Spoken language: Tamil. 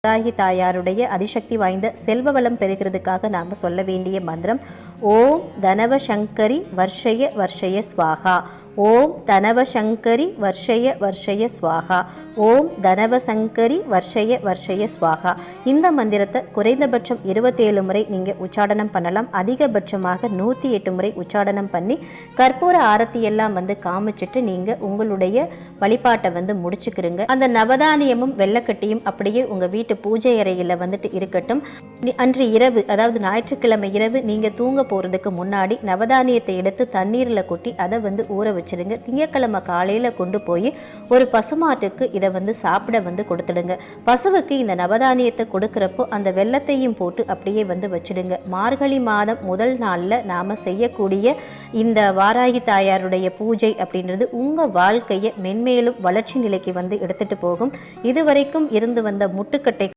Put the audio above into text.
வாராகி தாயாருடைய அதிசக்தி வாய்ந்த செல்வ வளம் பெறுகிறதுக்காக நாம் சொல்ல வேண்டிய மந்திரம் ஓம் தனவ சங்கரி வர்ஷய வர்ஷய ஸ்வாகா. ஓம் தனவ சங்கரி வர்ஷய வர்ஷய ஸ்வாகா. ஓம் தனவ சங்கரி வர்ஷய வர்ஷய ஸ்வாகா. இந்த மந்திரத்தை குறைந்தபட்சம் 27 முறை நீங்கள் உச்சாடனம் பண்ணலாம். அதிகபட்சமாக 108 முறை உச்சாடனம் பண்ணி கற்பூர ஆரத்தி எல்லாம் காமிச்சிட்டு நீங்கள் உங்களுடைய வழிபாட்டை முடிச்சுக்கிறீங்க. அந்த நவதானியமும் வெள்ளக்கட்டியும் அப்படியே உங்கள் வீட்டு பூஜை அறையில் இருக்கட்டும். அன்று இரவு, அதாவது ஞாயிற்றுக்கிழமை இரவு நீங்கள் தூங்க போகிறதுக்கு முன்னாடி நவதானியத்தை எடுத்து தண்ணீரில் கொட்டி அதை ஊற வச்சிடுங்க. திங்கட்கிழமை காலையில் கொண்டு போய் ஒரு பசுமாட்டுக்கு இதை சாப்பிட கொடுத்துடுங்க. பசுவுக்கு இந்த நவதானியத்தை கொடுக்குறப்போ அந்த வெள்ளத்தையும் போட்டு அப்படியே வச்சிடுங்க. மார்கழி மாதம் முதல் நாளில் நாம் செய்யக்கூடிய இந்த வாராகி தாயாருடைய பூஜை அப்படின்றது உங்கள் வாழ்க்கையை மென்மேலும் வளர்ச்சி நிலைக்கு எடுத்துட்டு போகும். இதுவரைக்கும் இருந்து வந்த முட்டுக்கட்டை